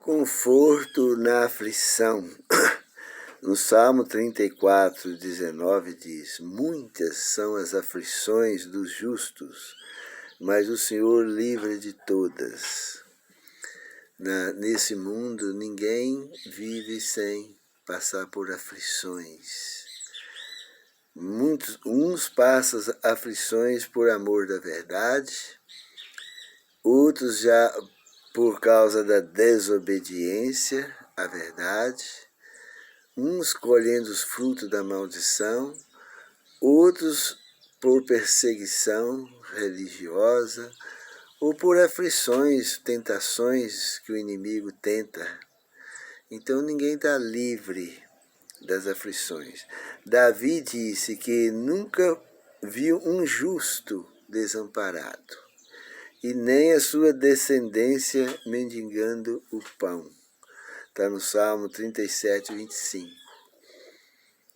Conforto na aflição. No Salmo 34, 19 diz: muitas são as aflições dos justos, mas o Senhor livra de todas. Nesse mundo, ninguém vive sem passar por aflições. Uns passam aflições por amor da verdade, outros já por causa da desobediência à verdade, uns colhendo os frutos da maldição, outros por perseguição religiosa, ou por aflições, tentações que o inimigo tenta. Então ninguém está livre das aflições. Davi disse que nunca viu um justo desamparado, e nem a sua descendência mendigando o pão. Está no Salmo 37, 25.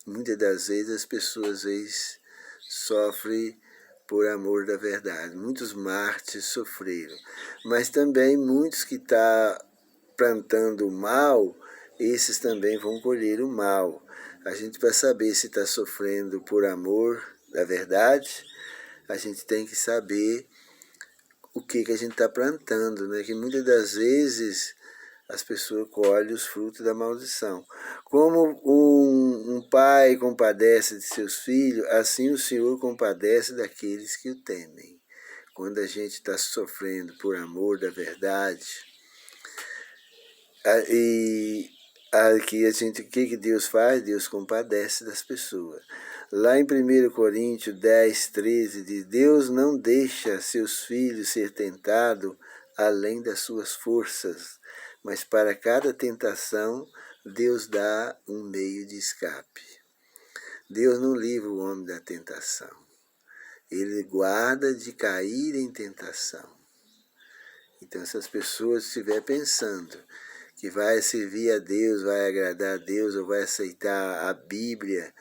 Muitas das vezes as pessoas sofrem por amor da verdade. Muitos mártires sofreram. Mas também muitos que estão plantando o mal, esses também vão colher o mal. A gente, para saber se está sofrendo por amor da verdade, a gente tem que saber o que a gente está plantando, né? Que muitas das vezes as pessoas colhem os frutos da maldição. Como um pai compadece de seus filhos, assim o Senhor compadece daqueles que o temem. Quando a gente está sofrendo por amor da verdade, o que Deus faz? Deus compadece das pessoas. Lá em 1 Coríntios 10, 13, diz: Deus não deixa seus filhos ser tentados além das suas forças, mas para cada tentação, Deus dá um meio de escape. Deus não livra o homem da tentação. Ele guarda de cair em tentação. Então, se as pessoas estiverem pensando que vai servir a Deus, vai agradar a Deus, ou vai aceitar a Bíblia,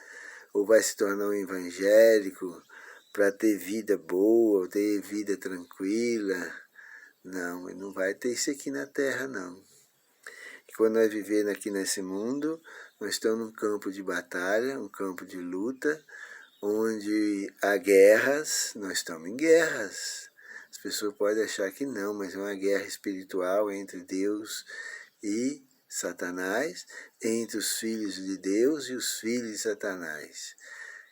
ou vai se tornar um evangélico para ter vida boa, ou ter vida tranquila, não, ele não vai ter isso aqui na Terra, não. E quando nós vivemos aqui nesse mundo, nós estamos num campo de batalha, um campo de luta, onde há guerras, nós estamos em guerras. As pessoas podem achar que não, mas é uma guerra espiritual entre Deus e Satanás, entre os filhos de Deus e os filhos de Satanás.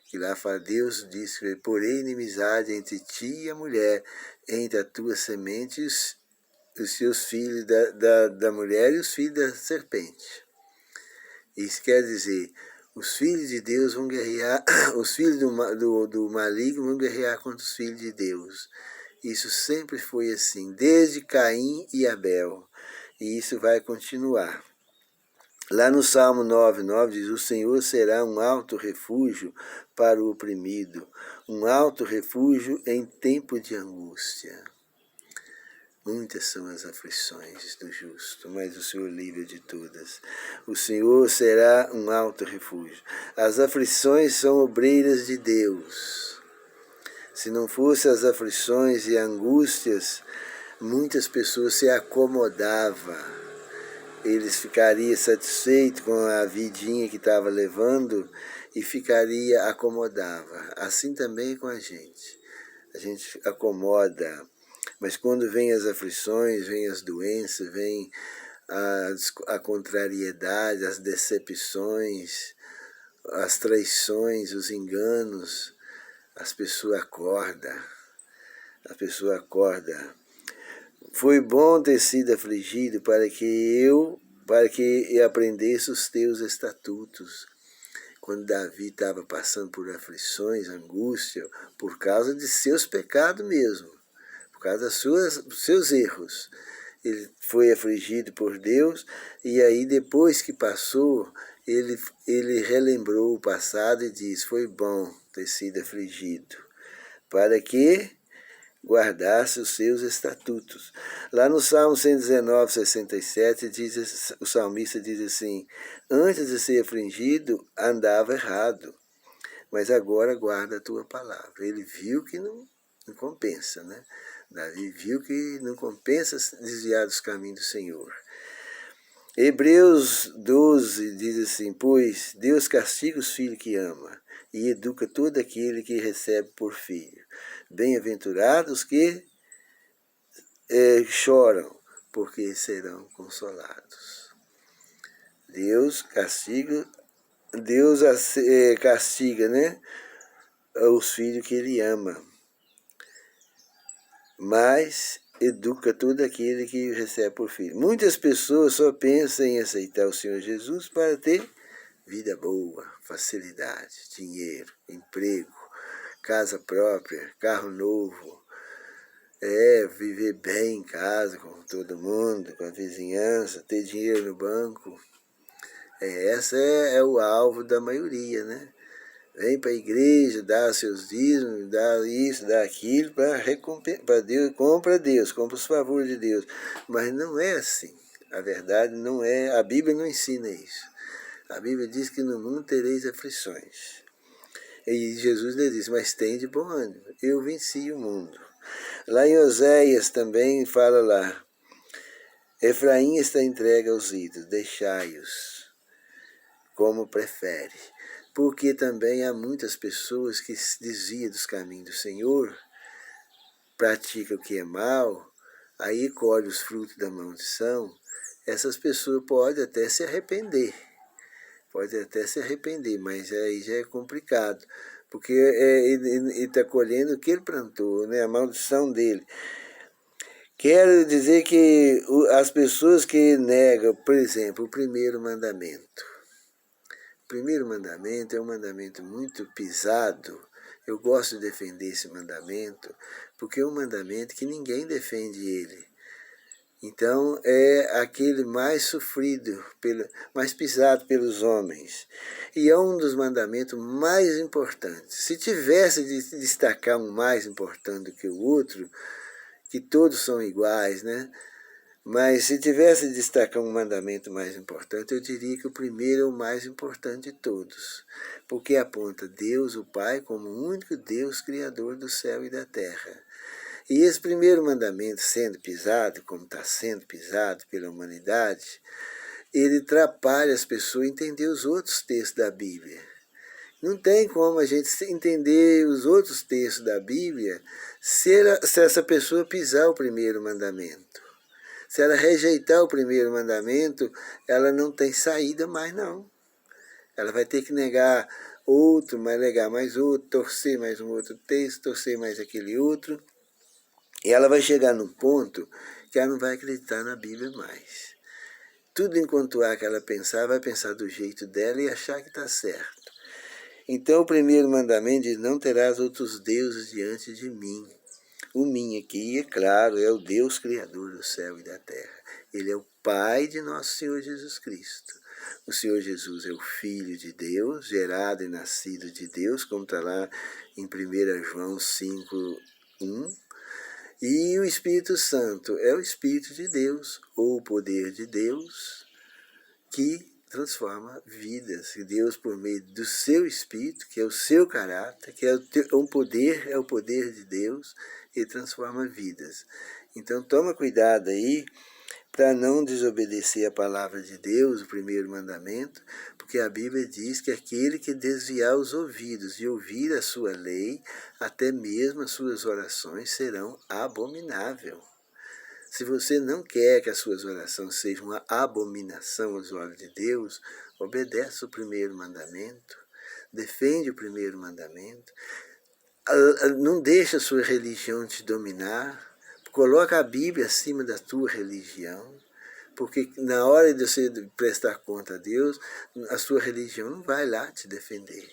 Que lá fala, Deus diz que porém inimizade entre ti e a mulher, entre a tua semente e os seus filhos da mulher e os filhos da serpente. Isso quer dizer, os filhos de Deus vão guerrear, os filhos do maligno vão guerrear contra os filhos de Deus. Isso sempre foi assim, desde Caim e Abel. E isso vai continuar. Lá no Salmo 9:9 diz: o Senhor será um alto refúgio para o oprimido, um alto refúgio em tempo de angústia. Muitas são as aflições do justo, mas o Senhor livra de todas. O Senhor será um alto refúgio. As aflições são obreiras de Deus. Se não fossem as aflições e angústias, muitas pessoas se acomodavam. Eles ficariam satisfeitos com a vidinha que estava levando e ficaria acomodava. Assim também com a gente. A gente acomoda. Mas quando vem as aflições, vem as doenças, vem a contrariedade, as decepções, as traições, os enganos, as pessoas acordam. A pessoa acorda. Foi bom ter sido afligido para que eu aprendesse os teus estatutos. Quando Davi estava passando por aflições, angústia, por causa de seus pecados mesmo, por causa dos seus erros. Ele foi afligido por Deus, e aí depois que passou, ele relembrou o passado e disse, foi bom ter sido afligido, para que guardasse os seus estatutos. Lá no Salmo 119, 67, o salmista diz assim, antes de ser afligido, andava errado, mas agora guarda a tua palavra. Ele viu que não compensa, né? Davi viu que não compensa desviar dos caminhos do Senhor. Hebreus 12 diz assim: pois Deus castiga os filhos que ama e educa todo aquele que recebe por filho. Bem-aventurados que choram, porque serão consolados. Deus castiga, castiga, né, os filhos que ele ama, mas educa todo aquele que recebe por filho. Muitas pessoas só pensam em aceitar o Senhor Jesus para ter vida boa, facilidade, dinheiro, emprego, casa própria, carro novo, viver bem em casa com todo mundo, com a vizinhança, ter dinheiro no banco. Essa é o alvo da maioria, né? Vem para a igreja, dá seus dízimos, dá isso, dá aquilo, para Deus, compra os favores de Deus. Mas não é assim. A verdade não é, a Bíblia não ensina isso. A Bíblia diz que no mundo tereis aflições. E Jesus lhe disse, mas tem de bom ânimo, eu venci o mundo. Lá em Oséias também fala lá, Efraim está entregue aos ídolos, deixai-os como prefere. Porque também há muitas pessoas que se desviam dos caminhos do Senhor, praticam o que é mal, aí colhem os frutos da maldição. Essas pessoas podem até se arrepender, mas aí já é complicado, porque ele está colhendo o que ele plantou, né? A maldição dele. Quero dizer que as pessoas que negam, por exemplo, o primeiro mandamento. O primeiro mandamento é um mandamento muito pisado. Eu gosto de defender esse mandamento, porque é um mandamento que ninguém defende ele. Então, é aquele mais sofrido, mais pisado pelos homens. E é um dos mandamentos mais importantes. Se tivesse de destacar um mais importante do que o outro, que todos são iguais, né? Mas se tivesse de destacar um mandamento mais importante, eu diria que o primeiro é o mais importante de todos, porque aponta Deus, o Pai, como o único Deus criador do céu e da terra. E esse primeiro mandamento sendo pisado, como está sendo pisado pela humanidade, ele atrapalha as pessoas a entender os outros textos da Bíblia. Não tem como a gente entender os outros textos da Bíblia se essa pessoa pisar o primeiro mandamento. Se ela rejeitar o primeiro mandamento, ela não tem saída mais não. Ela vai ter que negar outro, mas negar mais outro, torcer mais um outro texto, torcer mais aquele outro. E ela vai chegar num ponto que ela não vai acreditar na Bíblia mais. Tudo enquanto há que ela pensar, vai pensar do jeito dela e achar que está certo. Então o primeiro mandamento diz, não terás outros deuses diante de mim. O mim aqui, é claro, é o Deus Criador do céu e da terra. Ele é o Pai de nosso Senhor Jesus Cristo. O Senhor Jesus é o Filho de Deus, gerado e nascido de Deus, como está lá em 1 João 5:1. E o Espírito Santo é o Espírito de Deus, ou o poder de Deus, que transforma vidas. E Deus, por meio do seu Espírito, que é o seu caráter, que é o poder de Deus, e transforma vidas. Então toma cuidado aí para não desobedecer a palavra de Deus, o primeiro mandamento, porque a Bíblia diz que aquele que desviar os ouvidos e ouvir a sua lei, até mesmo as suas orações serão abomináveis. Se você não quer que as suas orações sejam uma abominação aos olhos de Deus, obedece o primeiro mandamento, defende o primeiro mandamento, não deixa a sua religião te dominar, coloca a Bíblia acima da tua religião, porque na hora de você prestar conta a Deus, a sua religião não vai lá te defender.